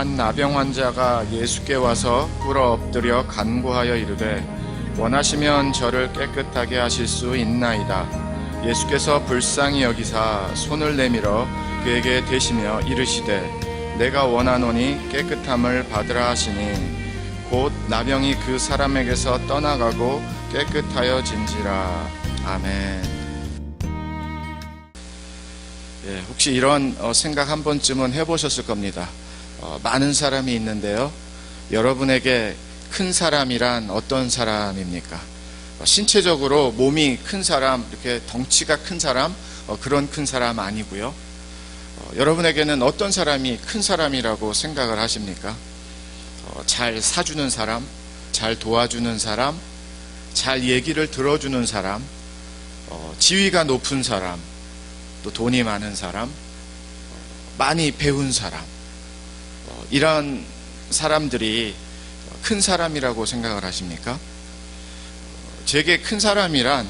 한 나병 환자가 예수께 와서 꿇어 엎드려 간구하여 이르되 원하시면 저를 깨끗하게 하실 수 있나이다. 예수께서 불쌍히 여기사 손을 내밀어 그에게 대시며 이르시되 내가 원하노니 깨끗함을 받으라 하시니 곧 나병이 그 사람에게서 떠나가고 깨끗하여진지라. 아멘. 혹시 이런 생각 한 번쯤은 해보셨을 겁니다. 많은 사람이 있는데요, 여러분에게 큰 사람이란 어떤 사람입니까? 신체적으로 몸이 큰 사람, 이렇게 덩치가 큰 사람, 그런 큰 사람 아니고요. 여러분에게는 어떤 사람이 큰 사람이라고 생각을 하십니까? 잘 사주는 사람, 잘 도와주는 사람, 잘 얘기를 들어주는 사람, 지위가 높은 사람, 또 돈이 많은 사람, 많이 배운 사람, 이런 사람들이 큰 사람이라고 생각을 하십니까? 제게 큰 사람이란,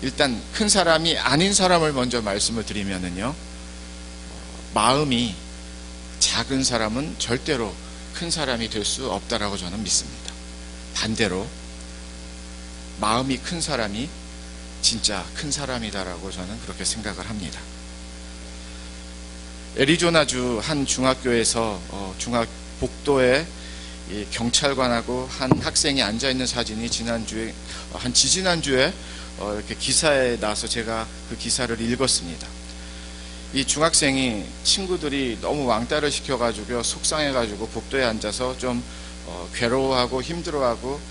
일단 큰 사람이 아닌 사람을 먼저 말씀을 드리면은요, 마음이 작은 사람은 절대로 큰 사람이 될 수 없다라고 저는 믿습니다. 반대로 마음이 큰 사람이 진짜 큰 사람이다라고 저는 그렇게 생각을 합니다. 애리조나주 한 중학교에서 복도에 경찰관하고 한 학생이 앉아있는 사진이 지난주에, 지지난주에 이렇게 기사에 나와서 제가 그 기사를 읽었습니다. 이 중학생이 친구들이 너무 왕따를 시켜가지고 속상해가지고 복도에 앉아서 좀 괴로워하고 힘들어하고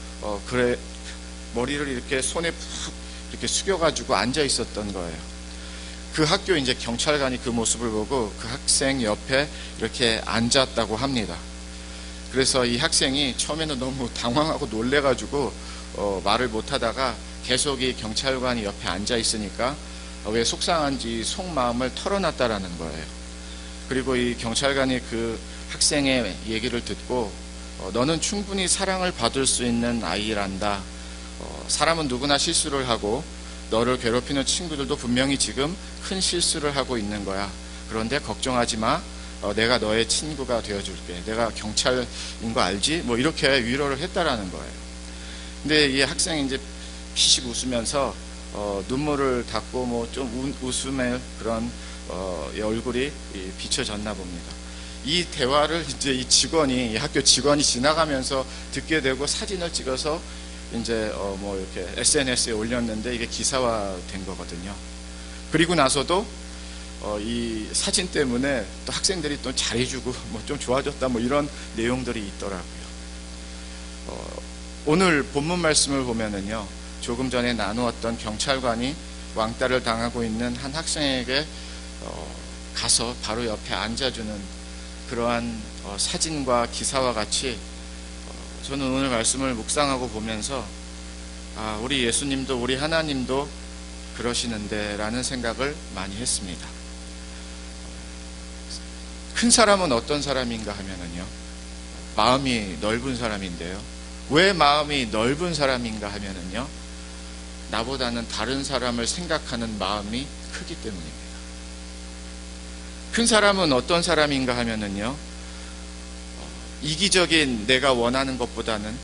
그래 머리를 이렇게 손에 푹 이렇게 숙여가지고 앉아 있었던 거예요. 그 학교 이제 경찰관이 그 모습을 보고 그 학생 옆에 이렇게 앉았다고 합니다. 그래서 이 학생이 처음에는 너무 당황하고 놀래가지고 말을 못하다가 계속 이 경찰관이 옆에 앉아 있으니까 왜 속상한지 속마음을 털어놨다라는 거예요. 그리고 이 경찰관이 그 학생의 얘기를 듣고 너는 충분히 사랑을 받을 수 있는 아이란다. 사람은 누구나 실수를 하고 너를 괴롭히는 친구들도 분명히 지금 큰 실수를 하고 있는 거야. 그런데 걱정하지 마. 내가 너의 친구가 되어줄게. 내가 경찰인 거 알지? 뭐 이렇게 위로를 했다라는 거예요. 근데 이 학생이 이제 피식 웃으면서 눈물을 닦고 뭐 좀 웃음의 그런 얼굴이 비춰졌나 봅니다. 이 대화를 이제 이 학교 직원이 지나가면서 듣게 되고 사진을 찍어서 이제 뭐 이렇게 SNS에 올렸는데 이게 기사화된 거거든요. 그리고 나서도 이 사진 때문에 또 학생들이 또 잘해주고 뭐 좀 좋아졌다 뭐 이런 내용들이 있더라고요. 오늘 본문 말씀을 보면은요, 조금 전에 나누었던 경찰관이 왕따를 당하고 있는 한 학생에게 가서 바로 옆에 앉아주는 그러한 사진과 기사와 같이 저는 오늘 말씀을 묵상하고 보면서 우리 예수님도 우리 하나님도 그러시는데 라는 생각을 많이 했습니다. 큰 사람은 어떤 사람인가 하면은요, 마음이 넓은 사람인데요. 왜 마음이 넓은 사람인가 하면은요, 나보다는 다른 사람을 생각하는 마음이 크기 때문입니다. 큰 사람은 어떤 사람인가 하면은요, 이기적인 내가 원하는 것보다는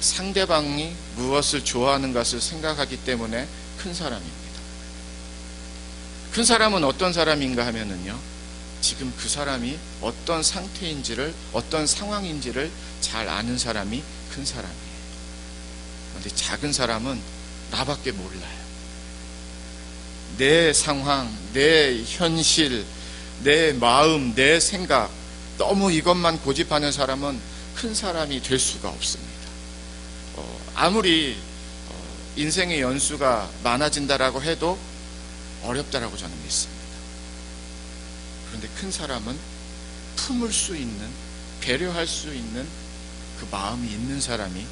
상대방이 무엇을 좋아하는 것을 생각하기 때문에 큰 사람입니다. 큰 사람은 어떤 사람인가 하면은요, 지금 그 사람이 어떤 상태인지를, 어떤 상황인지를 잘 아는 사람이 큰 사람이에요. 그런데 작은 사람은 나밖에 몰라요. 내 상황, 내 현실, 내 마음, 내 생각, 너무 이것만 고집하는 사람은 큰 사람이 될 수가 없습니다. 아무리 인생의 연수가 많아진다라고 해도 어렵다라고 저는 믿습니다. 그런데 큰 사람은 품을 수 있는, 배려할 수 있는 그 마음이 있는 사람이,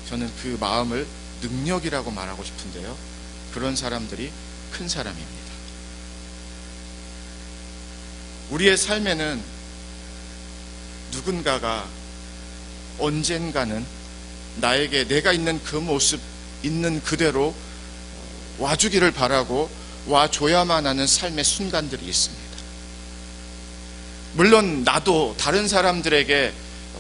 저는 그 마음을 능력이라고 말하고 싶은데요, 그런 사람들이 큰 사람입니다. 우리의 삶에는 누군가가 언젠가는 나에게 내가 있는 그 모습 있는 그대로 와주기를 바라고 와줘야만 하는 삶의 순간들이 있습니다. 물론 나도 다른 사람들에게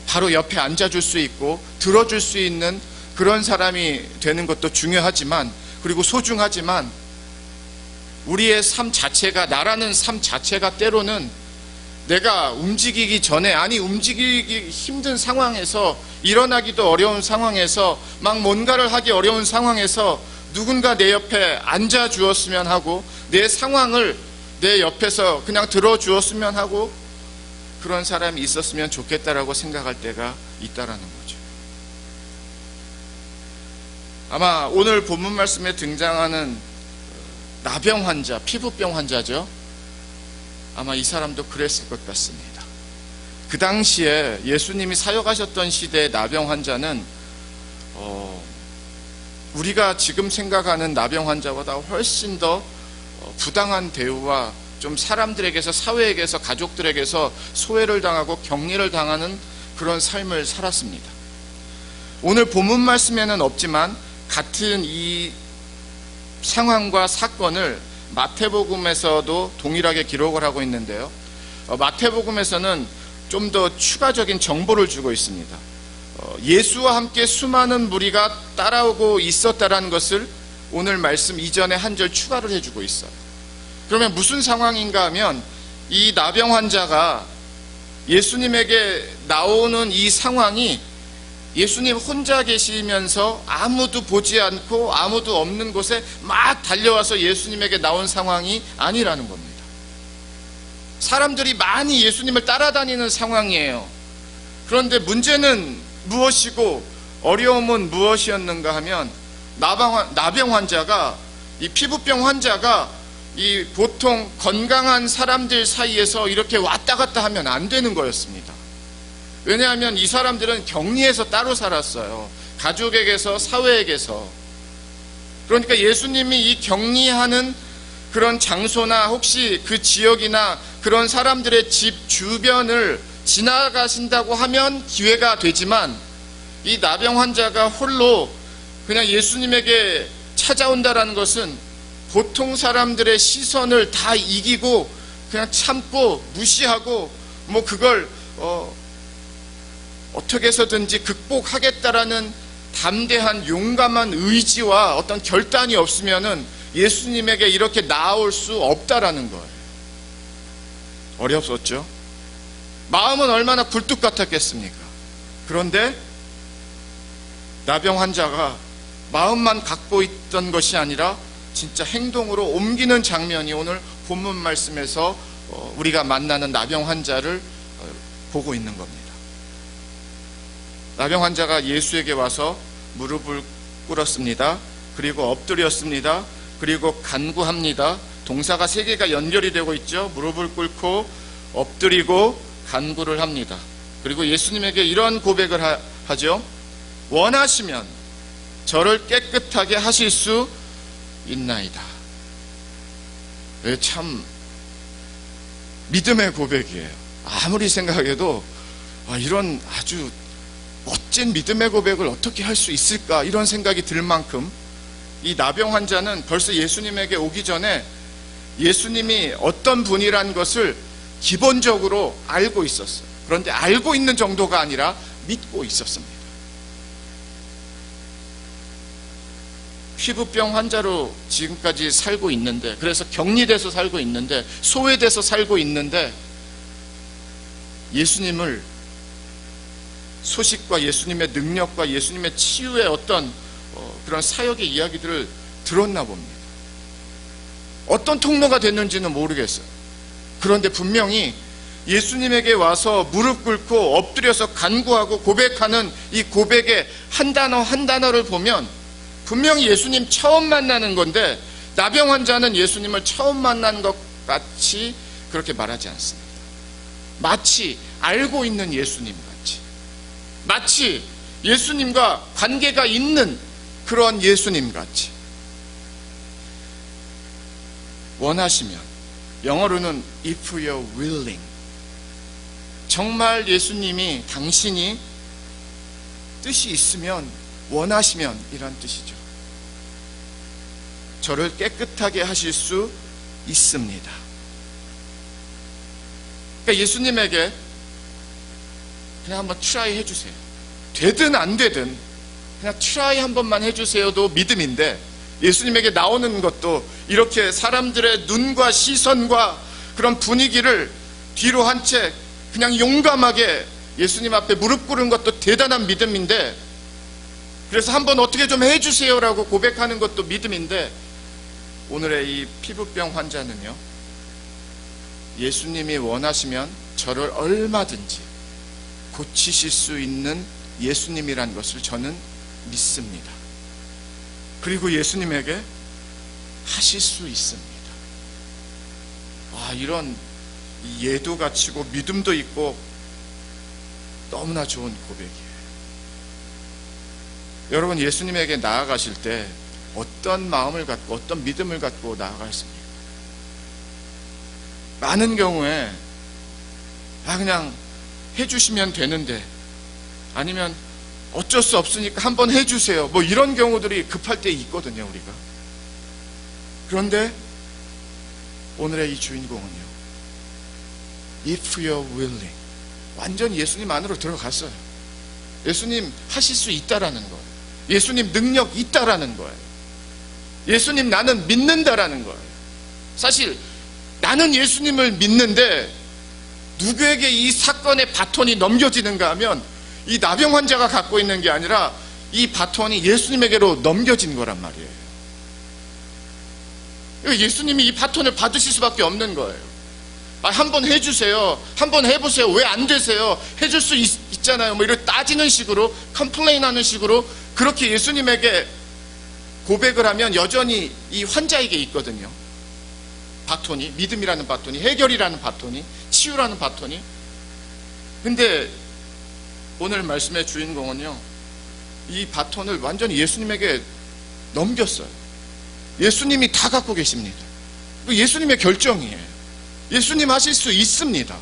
바로 옆에 앉아줄 수 있고 들어줄 수 있는 그런 사람이 되는 것도 중요하지만, 그리고 소중하지만, 우리의 삶 자체가, 나라는 삶 자체가 때로는 내가 움직이기 전에, 아니 움직이기 힘든 상황에서, 일어나기도 어려운 상황에서, 막 뭔가를 하기 어려운 상황에서 누군가 내 옆에 앉아 주었으면 하고, 내 상황을 내 옆에서 그냥 들어주었으면 하고, 그런 사람이 있었으면 좋겠다라고 생각할 때가 있다라는 거죠. 아마 오늘 본문 말씀에 등장하는 나병 환자, 피부병 환자죠. 아마 이 사람도 그랬을 것 같습니다. 그 당시에 예수님이 사역하셨던 시대의 나병 환자는 우리가 지금 생각하는 나병 환자보다 훨씬 더 부당한 대우와 좀 사람들에게서, 사회에게서, 가족들에게서 소외를 당하고 격리를 당하는 그런 삶을 살았습니다. 오늘 본문 말씀에는 없지만 같은 이 상황과 사건을 마태복음에서도 동일하게 기록을 하고 있는데요, 마태복음에서는 좀 더 추가적인 정보를 주고 있습니다. 예수와 함께 수많은 무리가 따라오고 있었다라는 것을 오늘 말씀 이전에 한 절 추가를 해주고 있어요. 그러면 무슨 상황인가 하면, 이 나병 환자가 예수님에게 나오는 이 상황이 예수님 혼자 계시면서 아무도 보지 않고 아무도 없는 곳에 막 달려와서 예수님에게 나온 상황이 아니라는 겁니다. 사람들이 많이 예수님을 따라다니는 상황이에요. 그런데 문제는 무엇이고 어려움은 무엇이었는가 하면, 나병 환자가, 이 피부병 환자가 이 보통 건강한 사람들 사이에서 이렇게 왔다 갔다 하면 안 되는 거였습니다. 왜냐하면 이 사람들은 격리에서 따로 살았어요. 가족에게서, 사회에게서. 그러니까 예수님이 이 격리하는 그런 장소나 혹시 그 지역이나 그런 사람들의 집 주변을 지나가신다고 하면 기회가 되지만, 이 나병 환자가 홀로 그냥 예수님에게 찾아온다라는 것은 보통 사람들의 시선을 다 이기고 그냥 참고 무시하고 뭐 그걸 어떻게 해서든지 극복하겠다라는 담대한 용감한 의지와 어떤 결단이 없으면은 예수님에게 이렇게 나아올 수 없다라는 거예요. 어렵었죠. 마음은 얼마나 굴뚝 같았겠습니까? 그런데 나병 환자가 마음만 갖고 있던 것이 아니라 진짜 행동으로 옮기는 장면이 오늘 본문 말씀에서 우리가 만나는 나병 환자를 보고 있는 겁니다. 나병 환자가 예수에게 와서 무릎을 꿇었습니다. 그리고 엎드렸습니다. 그리고 간구합니다. 동사가 세 개가 연결이 되고 있죠. 무릎을 꿇고 엎드리고 간구를 합니다. 그리고 예수님에게 이런 고백을 하죠. 원하시면 저를 깨끗하게 하실 수 있나이다. 참 믿음의 고백이에요. 아무리 생각해도 이런 아주 멋진 믿음의 고백을 어떻게 할 수 있을까, 이런 생각이 들 만큼 이 나병 환자는 벌써 예수님에게 오기 전에 예수님이 어떤 분이란 것을 기본적으로 알고 있었어요. 그런데 알고 있는 정도가 아니라 믿고 있었습니다. 피부병 환자로 지금까지 살고 있는데, 그래서 격리돼서 살고 있는데, 소외돼서 살고 있는데, 예수님을, 소식과 예수님의 능력과 예수님의 치유의 어떤 그런 사역의 이야기들을 들었나 봅니다. 어떤 통로가 됐는지는 모르겠어요. 그런데 분명히 예수님에게 와서 무릎 꿇고 엎드려서 간구하고 고백하는 이 고백의 한 단어 한 단어를 보면 분명히 예수님 처음 만나는 건데, 나병 환자는 예수님을 처음 만난 것 같이 그렇게 말하지 않습니다. 마치 알고 있는 예수님 같이, 마치 예수님과 관계가 있는 그런 예수님 같이. 원하시면, 영어로는 if you're willing, 정말 예수님이, 당신이 뜻이 있으면, 원하시면, 이런 뜻이죠. 저를 깨끗하게 하실 수 있습니다. 그러니까 예수님에게 그냥 한번 트라이 해주세요. 되든 안 되든 그냥 트라이 한 번만 해주세요도 믿음인데, 예수님에게 나오는 것도 이렇게 사람들의 눈과 시선과 그런 분위기를 뒤로 한 채 그냥 용감하게 예수님 앞에 무릎 꿇은 것도 대단한 믿음인데, 그래서 한번 어떻게 좀 해주세요라고 고백하는 것도 믿음인데, 오늘의 이 피부병 환자는요, 예수님이 원하시면 저를 얼마든지 고치실 수 있는 예수님이란 것을 저는 믿습니다. 그리고 예수님에게 하실 수 있습니다. 이런 예도 갖추고 믿음도 있고 너무나 좋은 고백이에요. 여러분, 예수님에게 나아가실 때 어떤 마음을 갖고 어떤 믿음을 갖고 나아가십니까? 많은 경우에 그냥 해주시면 되는데, 아니면 어쩔 수 없으니까 한번 해주세요, 뭐 이런 경우들이 급할 때 있거든요, 우리가. 그런데 오늘의 이 주인공은요, if you're willing, 완전히 예수님 안으로 들어갔어요. 예수님 하실 수 있다라는 거예요. 예수님 능력 있다라는 거예요. 예수님 나는 믿는다라는 거예요. 사실 나는 예수님을 믿는데 누구에게 이 사건의 바톤이 넘겨지는가 하면 이 나병 환자가 갖고 있는 게 아니라 이 바톤이 예수님에게로 넘겨진 거란 말이에요. 예수님이 이 바톤을 받으실 수밖에 없는 거예요. 한번 해주세요, 한번 해보세요, 왜 안 되세요, 해줄 수 있잖아요, 뭐 이렇게 따지는 식으로, 컴플레인 하는 식으로 그렇게 예수님에게 고백을 하면 여전히 이 환자에게 있거든요, 바톤이. 믿음이라는 바톤이, 해결이라는 바톤이, 치유라는 바톤이. 근데 오늘 말씀의 주인공은요, 이 바톤을 완전히 예수님에게 넘겼어요. 예수님이 다 갖고 계십니다. 예수님의 결정이에요. 예수님 하실 수 있습니다.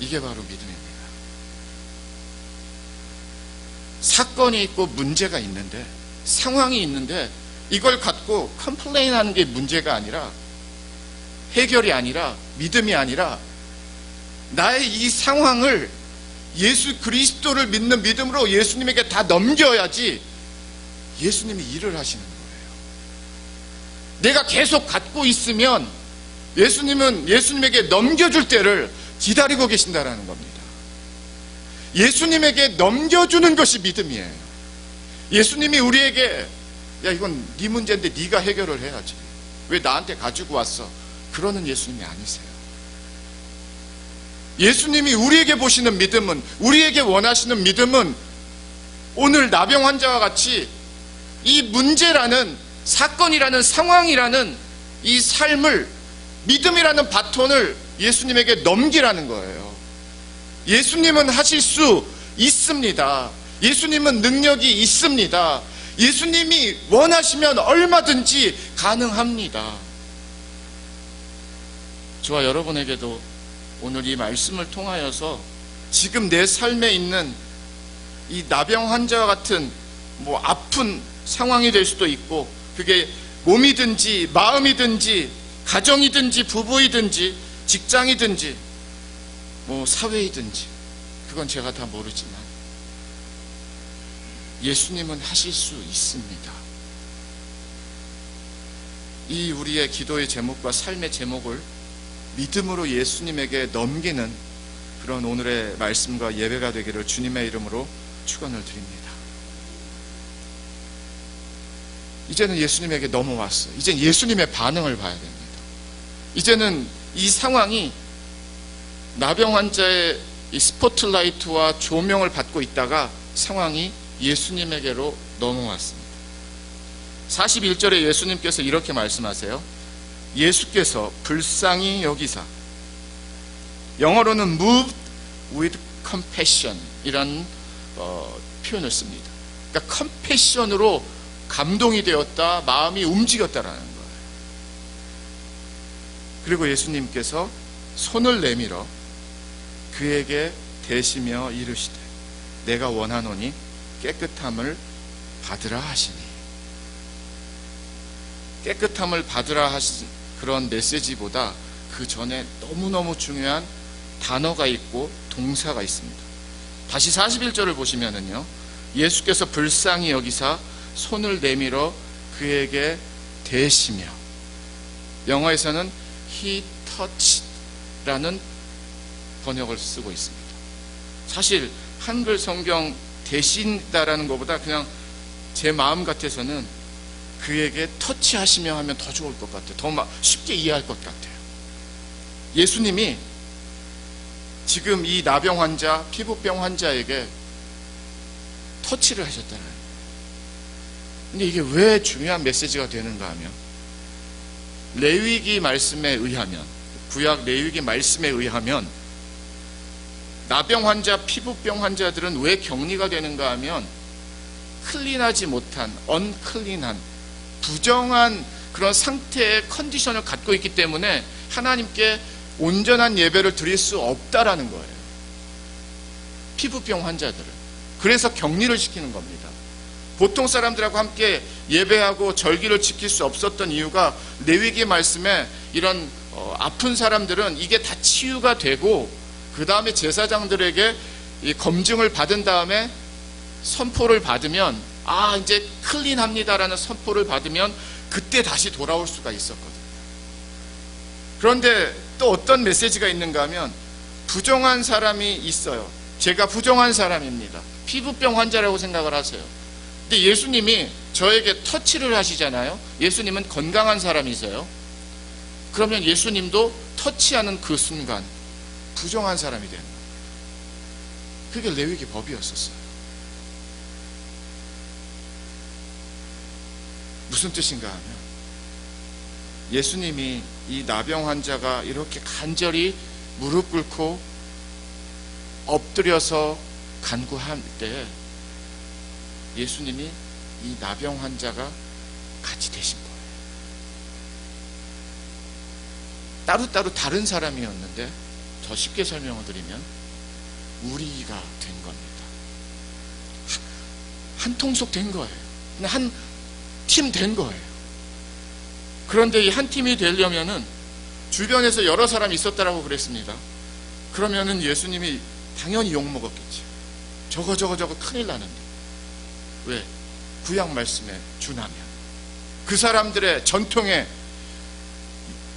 이게 바로 믿음입니다. 사건이 있고 문제가 있는데, 상황이 있는데 이걸 갖고 컴플레인 하는 게 문제가 아니라, 해결이 아니라, 믿음이 아니라, 나의 이 상황을 예수 그리스도를 믿는 믿음으로 예수님에게 다 넘겨야지 예수님이 일을 하시는 거예요. 내가 계속 갖고 있으면 예수님은 예수님에게 넘겨줄 때를 기다리고 계신다라는 겁니다. 예수님에게 넘겨주는 것이 믿음이에요. 예수님이 우리에게 이건 네 문제인데 네가 해결을 해야지, 왜 나한테 가지고 왔어, 그러는 예수님이 아니세요. 예수님이 우리에게 보시는 믿음은, 우리에게 원하시는 믿음은 오늘 나병 환자와 같이 이 문제라는, 사건이라는, 상황이라는 이 삶을, 믿음이라는 바톤을 예수님에게 넘기라는 거예요. 예수님은 하실 수 있습니다. 예수님은 능력이 있습니다. 예수님이 원하시면 얼마든지 가능합니다. 저와 여러분에게도 오늘 이 말씀을 통하여서 지금 내 삶에 있는 이 나병 환자와 같은 아픈 상황이 될 수도 있고, 그게 몸이든지 마음이든지 가정이든지 부부이든지 직장이든지 사회이든지, 그건 제가 다 모르지만 예수님은 하실 수 있습니다. 이 우리의 기도의 제목과 삶의 제목을 믿음으로 예수님에게 넘기는 그런 오늘의 말씀과 예배가 되기를 주님의 이름으로 축원을 드립니다. 이제는 예수님에게 넘어왔어요. 이제는 예수님의 반응을 봐야 됩니다. 이제는 이 상황이 나병 환자의 이 스포트라이트와 조명을 받고 있다가 상황이 예수님에게로 넘어왔습니다. 41절에 예수님께서 이렇게 말씀하세요. 예수께서 불쌍히 여기사, 영어로는 moved with compassion 이라는 표현을 씁니다. 그러니까 컴패션으로 감동이 되었다, 마음이 움직였다라는 거예요. 그리고 예수님께서 손을 내밀어 그에게 대시며 이르시되 내가 원하노니 깨끗함을 받으라 하시니, 깨끗함을 받으라 하신 그런 메시지보다 그 전에 너무너무 중요한 단어가 있고 동사가 있습니다. 다시 41절을 보시면은요, 예수께서 불쌍히 여기사 손을 내밀어 그에게 대시며, 영어에서는 He touched라는 번역을 쓰고 있습니다. 사실 한글 성경 대신다라는 것보다 그냥 제 마음 같아서는 그에게 터치하시며 하면 더 좋을 것 같아요. 더 쉽게 이해할 것 같아요. 예수님이 지금 이 나병 환자, 피부병 환자에게 터치를 하셨잖아요. 근데 이게 왜 중요한 메시지가 되는가 하면, 레위기 말씀에 의하면, 구약 레위기 말씀에 의하면 나병 환자, 피부병 환자들은 왜 격리가 되는가 하면, 클린하지 못한, 언클린한, 부정한 그런 상태의 컨디션을 갖고 있기 때문에 하나님께 온전한 예배를 드릴 수 없다라는 거예요. 피부병 환자들은. 그래서 격리를 시키는 겁니다. 보통 사람들하고 함께 예배하고 절기를 지킬 수 없었던 이유가, 레위기 말씀에 이런 아픈 사람들은 이게 다 치유가 되고 그 다음에 제사장들에게 이 검증을 받은 다음에 선포를 받으면, 아 이제 클린합니다라는 선포를 받으면 그때 다시 돌아올 수가 있었거든요. 그런데 또 어떤 메시지가 있는가 하면, 부정한 사람이 있어요. 제가 부정한 사람입니다. 피부병 환자라고 생각을 하세요. 근데 예수님이 저에게 터치를 하시잖아요. 예수님은 건강한 사람이세요. 그러면 예수님도 터치하는 그 순간 부정한 사람이 되는 거예요. 그게 레위기 법이었었어요. 무슨 뜻인가 하면, 예수님이 이 나병 환자가 이렇게 간절히 무릎 꿇고 엎드려서 간구할 때 예수님이 이 나병 환자가 같이 되신 거예요. 따로따로 다른 사람이었는데, 더 쉽게 설명을 드리면 우리가 된 겁니다. 한 통속 된 거예요. 한 팀 된 거예요. 그런데 이 한 팀이 되려면은 주변에서 여러 사람이 있었다라고 그랬습니다. 그러면은 예수님이 당연히 욕먹었겠죠. 저거 큰일 나는데. 왜? 구약 말씀에 준하면 그 사람들의 전통에,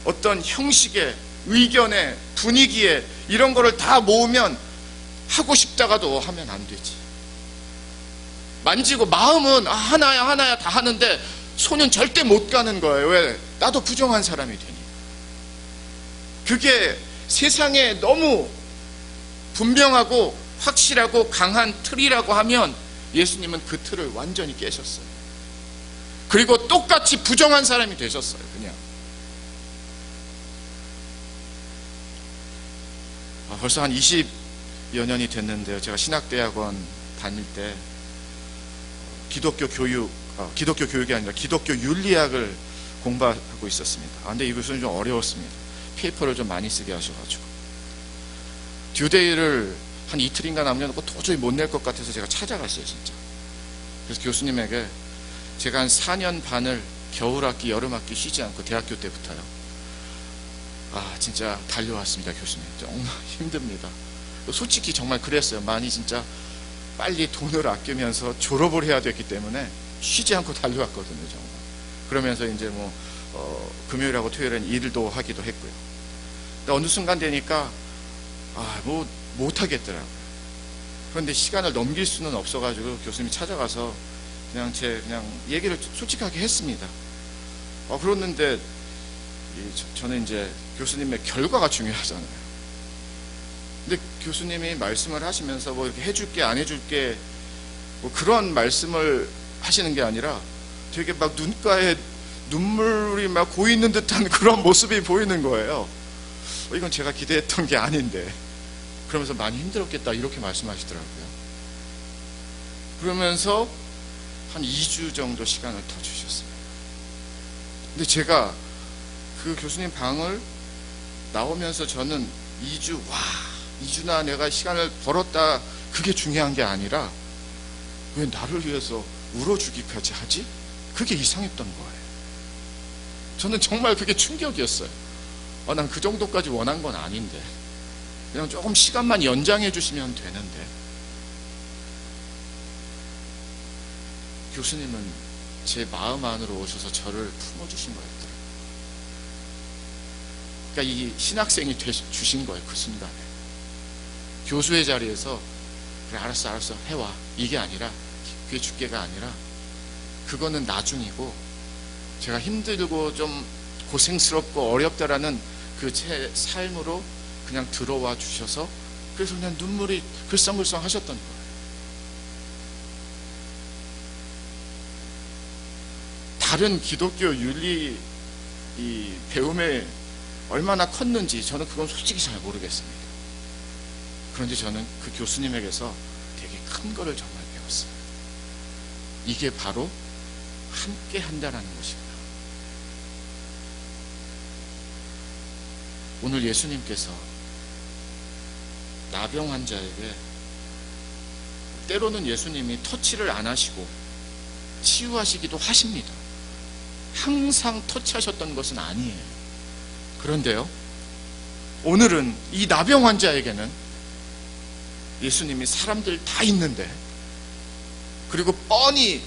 어떤 형식에, 의견에, 분위기에, 이런 거를 다 모으면 하고 싶다가도 하면 안 되지. 만지고 마음은 하나야 다 하는데 손은 절대 못 가는 거예요. 왜? 나도 부정한 사람이 되니까. 그게 세상에 너무 분명하고 확실하고 강한 틀이라고 하면, 예수님은 그 틀을 완전히 깨셨어요. 그리고 똑같이 부정한 사람이 되셨어요. 그냥 벌써 한 20여 년이 됐는데요, 제가 신학대학원 다닐 때 기독교 교육이 아니라 기독교 윤리학을 공부하고 있었습니다. 근데 이것은 좀 어려웠습니다. 페이퍼를 좀 많이 쓰게 하셔가지고 듀데이를 한 이틀인가 남겨놓고 도저히 못 낼 것 같아서 제가 찾아갔어요, 진짜. 그래서 교수님에게 제가 한 4년 반을 겨울학기, 여름학기 쉬지 않고, 대학교 때부터요, 진짜 달려왔습니다. 교수님, 정말 힘듭니다. 솔직히 정말 그랬어요. 많이 진짜 빨리 돈을 아끼면서 졸업을 해야 됐기 때문에 쉬지 않고 달려왔거든요, 정말. 그러면서 이제 금요일하고 토요일엔 일도 하기도 했고요. 근데 어느 순간 되니까 못하겠더라고요. 그런데 시간을 넘길 수는 없어가지고 교수님이 찾아가서 그냥 얘기를 솔직하게 했습니다. 그랬는데 저는 이제 교수님의 결과가 중요하잖아요. 근데 교수님이 말씀을 하시면서 이렇게 해줄게 안 해줄게 그런 말씀을 하시는 게 아니라, 되게 막 눈가에 눈물이 막 고이는 듯한 그런 모습이 보이는 거예요. 이건 제가 기대했던 게 아닌데. 그러면서 많이 힘들었겠다, 이렇게 말씀하시더라고요. 그러면서 한 2주 정도 시간을 더 주셨습니다. 근데 제가 그 교수님 방을 나오면서 저는 2주나 내가 시간을 벌었다, 그게 중요한 게 아니라, 왜 나를 위해서 울어주기까지 하지? 그게 이상했던 거예요. 저는 정말 그게 충격이었어요. 난 그 정도까지 원한 건 아닌데 그냥 조금 시간만 연장해 주시면 되는데. 교수님은 제 마음 안으로 오셔서 저를 품어주신 거였더라고요. 그러니까 이 신학생이 주신 거예요. 그 순간에 교수의 자리에서 그래 알았어 해와, 이게 아니라, 그게 주께가 아니라 그거는 나중이고, 제가 힘들고 좀 고생스럽고 어렵다라는 그 제 삶으로 그냥 들어와 주셔서, 그래서 그냥 눈물이 글썽글썽 하셨던 거예요. 다른 기독교 윤리 이 배움에 얼마나 컸는지 저는 그건 솔직히 잘 모르겠습니다. 그런데 저는 그 교수님에게서 되게 큰 거를 정말 배웠어요. 이게 바로 함께 한다라는 것이구나. 오늘 예수님께서 나병 환자에게, 때로는 예수님이 터치를 안 하시고 치유하시기도 하십니다. 항상 터치하셨던 것은 아니에요. 그런데요, 오늘은 이 나병 환자에게는 예수님이 사람들 다 있는데, 그리고 뻔히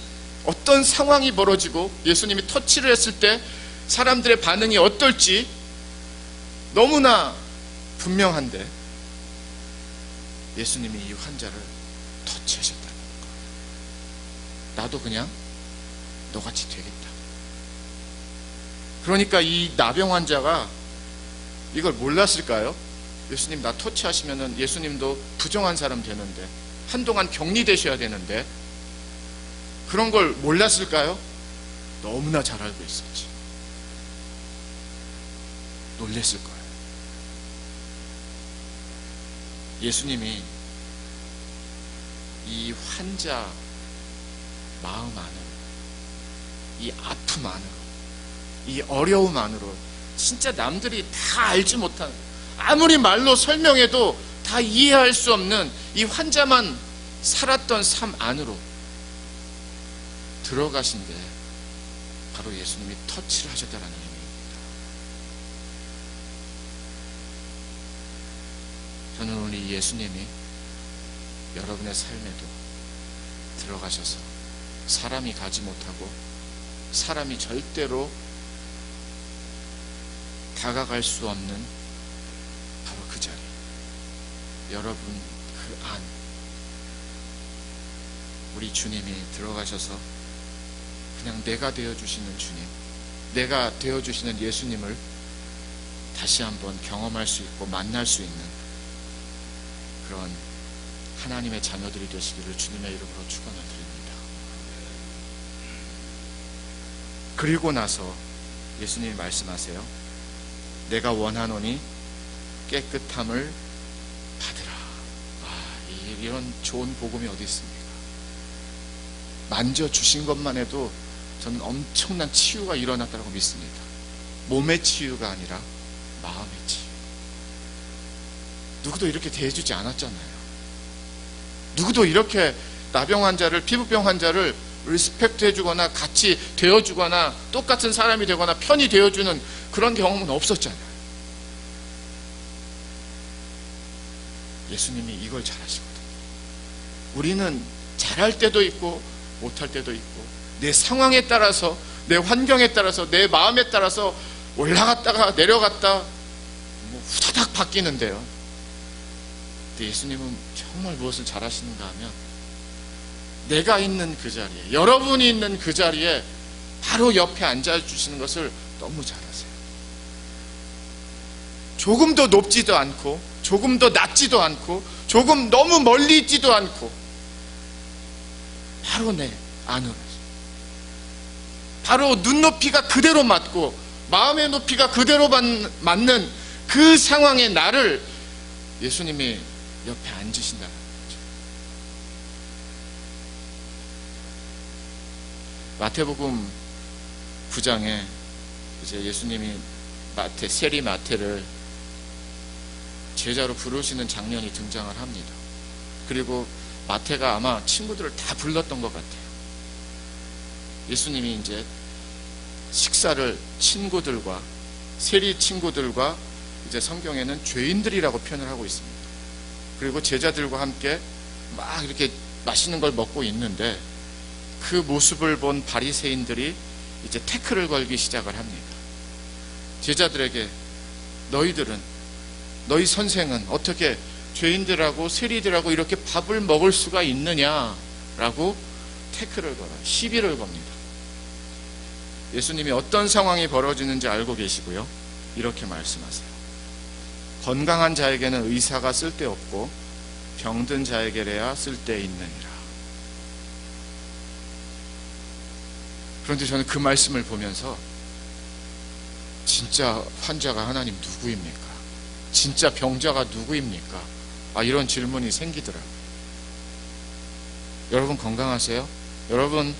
어떤 상황이 벌어지고 예수님이 터치를 했을 때 사람들의 반응이 어떨지 너무나 분명한데, 예수님이 이 환자를 터치하셨다는 거예요. 나도 그냥 너같이 되겠다. 그러니까 이 나병 환자가 이걸 몰랐을까요? 예수님 나 터치하시면은 예수님도 부정한 사람 되는데, 한동안 격리되셔야 되는데, 그런 걸 몰랐을까요? 너무나 잘 알고 있었지. 놀랬을 거예요. 예수님이 이 환자 마음 안으로, 이 아픔 안으로, 이 어려움 안으로, 진짜 남들이 다 알지 못한, 아무리 말로 설명해도 다 이해할 수 없는 이 환자만 살았던 삶 안으로 들어가신 게 바로 예수님이 터치를 하셨다는 의미입니다. 저는 오늘 이 예수님이 여러분의 삶에도 들어가셔서 사람이 가지 못하고 사람이 절대로 다가갈 수 없는 바로 그 자리, 여러분 그 안, 우리 주님이 들어가셔서 그냥 내가 되어주시는 주님, 내가 되어주시는 예수님을 다시 한번 경험할 수 있고 만날 수 있는 그런 하나님의 자녀들이 되시기를 주님의 이름으로 축원을 드립니다. 그리고 나서 예수님이 말씀하세요. 내가 원하노니 깨끗함을 받으라. 이런 좋은 복음이 어디 있습니까? 만져주신 것만 해도 저는 엄청난 치유가 일어났다고 믿습니다. 몸의 치유가 아니라 마음의 치유. 누구도 이렇게 대해주지 않았잖아요. 누구도 이렇게 나병 환자를, 피부병 환자를 리스펙트 해주거나 같이 되어주거나 똑같은 사람이 되거나 편이 되어주는 그런 경험은 없었잖아요. 예수님이 이걸 잘하시거든요. 우리는 잘할 때도 있고 못할 때도 있고, 내 상황에 따라서, 내 환경에 따라서, 내 마음에 따라서 올라갔다가 내려갔다 후다닥 바뀌는데요. 근데 예수님은 정말 무엇을 잘하시는가 하면, 내가 있는 그 자리에, 여러분이 있는 그 자리에 바로 옆에 앉아주시는 것을 너무 잘하세요. 조금 더 높지도 않고 조금 더 낮지도 않고 조금 너무 멀리 있지도 않고 바로 내 안으로, 바로 눈높이가 그대로 맞고 마음의 높이가 그대로 맞는 그 상황의 나를 예수님이 옆에 앉으신다는 거죠. 마태복음 9장에 이제 예수님이 세리 마태를 제자로 부르시는 장면이 등장을 합니다. 그리고 마태가 아마 친구들을 다 불렀던 것 같아요. 예수님이 이제 식사를 친구들과, 세리 친구들과 이제 성경에는 죄인들이라고 표현을 하고 있습니다. 그리고 제자들과 함께 막 이렇게 맛있는 걸 먹고 있는데 그 모습을 본 바리새인들이 이제 태클을 걸기 시작을 합니다. 제자들에게 너희 선생은 어떻게 죄인들하고 세리들하고 이렇게 밥을 먹을 수가 있느냐라고 태클을 걸어요. 시비를 겁니다. 예수님이 어떤 상황이 벌어지는지 알고 계시고요. 이렇게 말씀하세요. 건강한 자에게는 의사가 쓸데없고 병든 자에게래야 쓸데있느니라. 그런데 저는 그 말씀을 보면서 진짜 환자가 하나님 누구입니까? 진짜 병자가 누구입니까? 이런 질문이 생기더라고요. 여러분 건강하세요? 여러분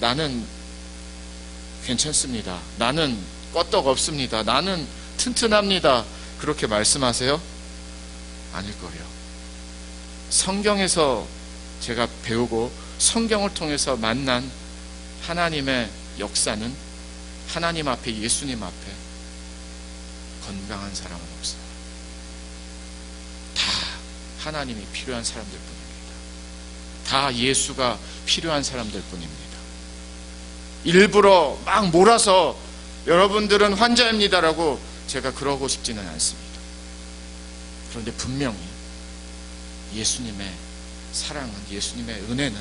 나는 괜찮습니다. 나는 껐떡 없습니다. 나는 튼튼합니다. 그렇게 말씀하세요? 아닐 거예요. 성경에서 제가 배우고 성경을 통해서 만난 하나님의 역사는 하나님 앞에, 예수님 앞에 건강한 사람은 없어요. 다 하나님이 필요한 사람들 뿐입니다. 다 예수가 필요한 사람들 뿐입니다. 일부러 막 몰아서 여러분들은 환자입니다라고 제가 그러고 싶지는 않습니다. 그런데 분명히 예수님의 사랑은, 예수님의 은혜는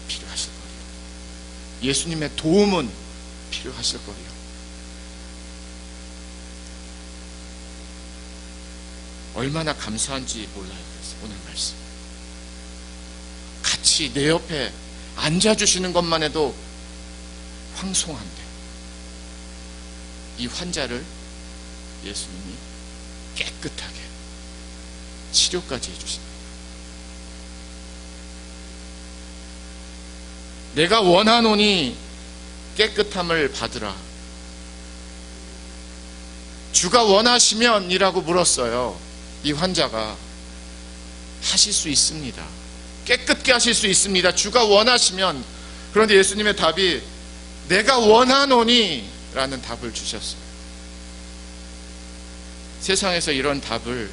필요하실 거예요. 예수님의 도움은 필요하실 거예요. 얼마나 감사한지 몰라요. 그래서 오늘 말씀 같이 내 옆에 앉아주시는 것만 해도 황송한데 이 환자를 예수님이 깨끗하게 치료까지 해주십니다. 내가 원하노니 깨끗함을 받으라. 주가 원하시면 이라고 물었어요. 이 환자가 하실 수 있습니다. 깨끗게 하실 수 있습니다. 주가 원하시면. 그런데 예수님의 답이 내가 원하노니 라는 답을 주셨어요. 세상에서 이런 답을,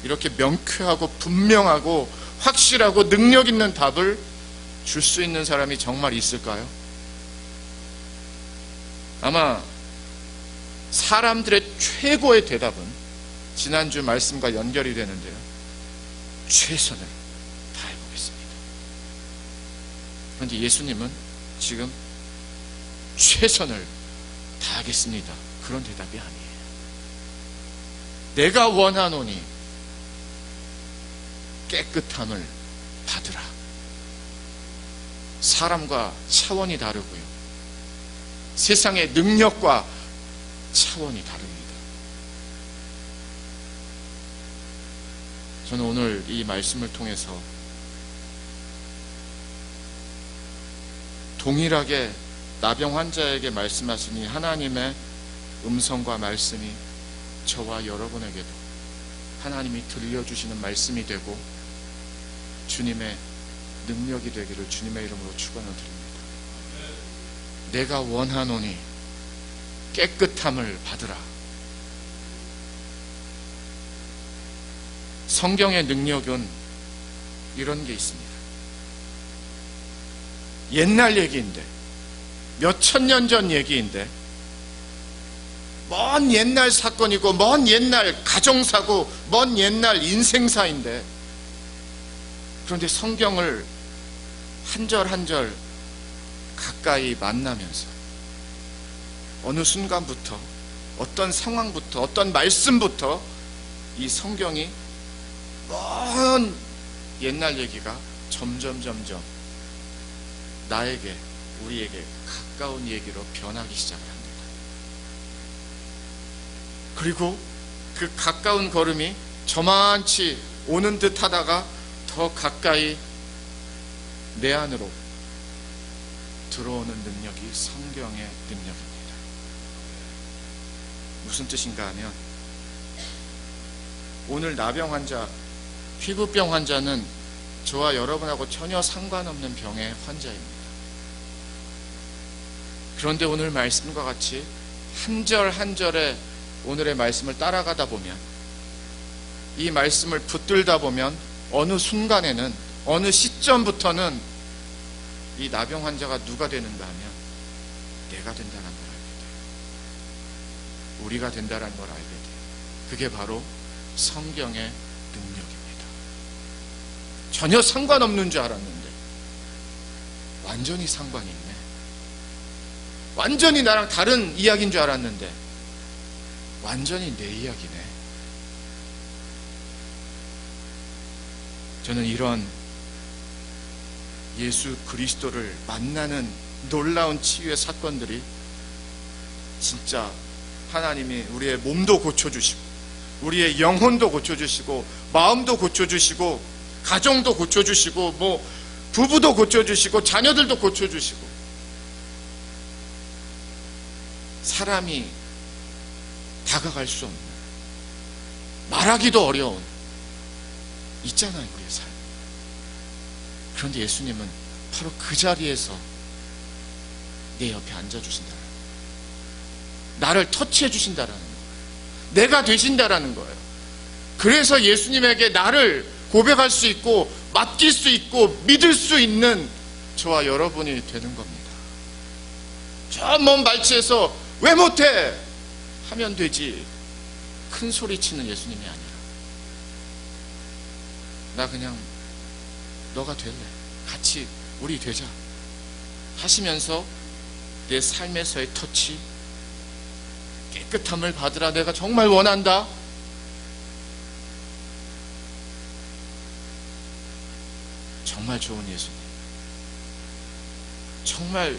이렇게 명쾌하고 분명하고 확실하고 능력 있는 답을 줄 수 있는 사람이 정말 있을까요? 아마 사람들의 최고의 대답은 지난주 말씀과 연결이 되는데요. 최선을 다해보겠습니다. 그런데 예수님은 지금 최선을 다하겠습니다. 그런 대답이 아니에요. 내가 원하노니 깨끗함을 받으라. 사람과 차원이 다르고요. 세상의 능력과 차원이 다릅니다. 저는 오늘 이 말씀을 통해서 동일하게 나병 환자에게 말씀하시니 하나님의 음성과 말씀이 저와 여러분에게도 하나님이 들려주시는 말씀이 되고 주님의 능력이 되기를 주님의 이름으로 축원을 드립니다. 내가 원하노니 깨끗함을 받으라. 성경의 능력은 이런 게 있습니다. 옛날 얘기인데, 몇천 년 전 얘기인데, 먼 옛날 사건이고 먼 옛날 가정사고 먼 옛날 인생사인데, 그런데 성경을 한 절 한 절 가까이 만나면서 어느 순간부터, 어떤 상황부터, 어떤 말씀부터 이 성경이 먼 옛날 얘기가 점점 나에게, 우리에게 가까운 얘기로 변하기 시작을 합니다. 그리고 그 가까운 걸음이 저만치 오는 듯 하다가 더 가까이 내 안으로 들어오는 능력이 성경의 능력입니다. 무슨 뜻인가 하면 오늘 나병 환자, 피부병 환자는 저와 여러분하고 전혀 상관없는 병의 환자입니다. 그런데 오늘 말씀과 같이 한 절 한 절에 오늘의 말씀을 따라가다 보면, 이 말씀을 붙들다 보면 어느 순간에는, 어느 시점부터는 이 나병 환자가 누가 되는가 하면 내가 된다는 걸 알게 돼요. 우리가 된다는 걸 알게 돼요. 그게 바로 성경의 능력입니다. 전혀 상관없는 줄 알았는데 완전히 상관이 있네. 완전히 나랑 다른 이야기인 줄 알았는데 완전히 내 이야기네. 저는 이런 예수 그리스도를 만나는 놀라운 치유의 사건들이 진짜 하나님이 우리의 몸도 고쳐주시고 우리의 영혼도 고쳐주시고 마음도 고쳐주시고 가정도 고쳐주시고 뭐 부부도 고쳐주시고 자녀들도 고쳐주시고 사람이 다가갈 수 없는, 말하기도 어려운 있잖아요, 우리의 삶. 그런데 예수님은 바로 그 자리에서 내 옆에 앉아주신다는 거예요. 나를 터치해 주신다라는 거예요. 내가 되신다라는 거예요. 그래서 예수님에게 나를 고백할 수 있고 맡길 수 있고 믿을 수 있는 저와 여러분이 되는 겁니다. 저 먼 발치에서 왜 못해? 하면 되지. 큰 소리 치는 예수님이 아니라 나 그냥 너가 될래, 같이 우리 되자 하시면서 내 삶에서의 터치, 깨끗함을 받으라, 내가 정말 원한다. 정말 좋은 예수님, 정말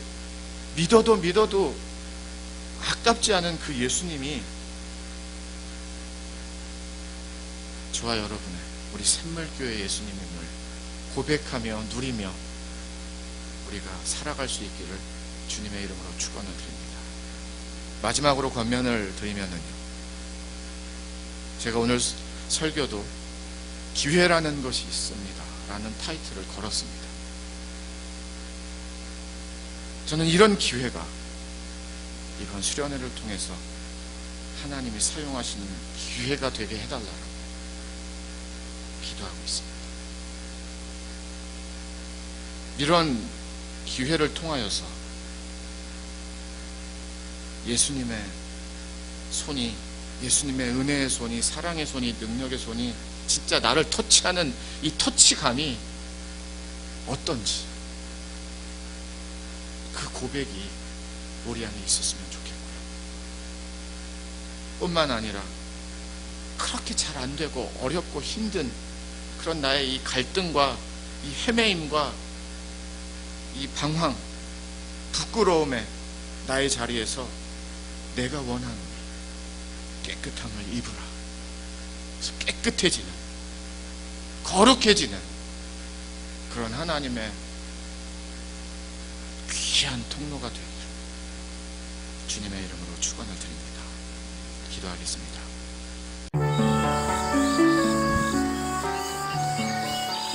믿어도 아깝지 않은 그 예수님이 저와 여러분의, 우리 샘물교회 예수님임을 고백하며 누리며 우리가 살아갈 수 있기를 주님의 이름으로 축원을 드립니다. 마지막으로 권면을 드리면은요, 제가 오늘 설교도 기회라는 것이 있습니다 라는 타이틀을 걸었습니다. 저는 이런 기회가 이번 수련회를 통해서 하나님이 사용하시는 기회가 되게 해달라고 기도하고 있습니다. 이런 기회를 통하여서 예수님의 손이, 예수님의 은혜의 손이, 사랑의 손이, 능력의 손이 진짜 나를 터치하는 이 터치감이 어떤지, 그 고백이 우리 안에 있었으면 좋겠고요. 뿐만 아니라 그렇게 잘 안 되고 어렵고 힘든 그런 나의 이 갈등과 이 헤매임과 이 방황, 부끄러움에 나의 자리에서 내가 원하는 깨끗함을 입으라. 그래서 깨끗해지는, 거룩해지는 그런 하나님의 귀한 통로가 되기를 주님의 이름으로 축원을 드립니다. 기도하겠습니다.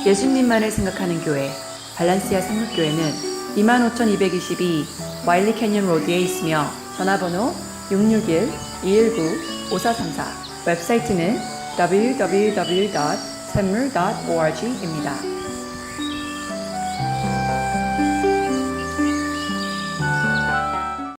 예수님만을 생각하는 교회 발란시아 상륙교회는 25,222 와일리 캐년 로드에 있으며 전화번호 661-219-5434, 웹사이트는 www.샘물.org입니다.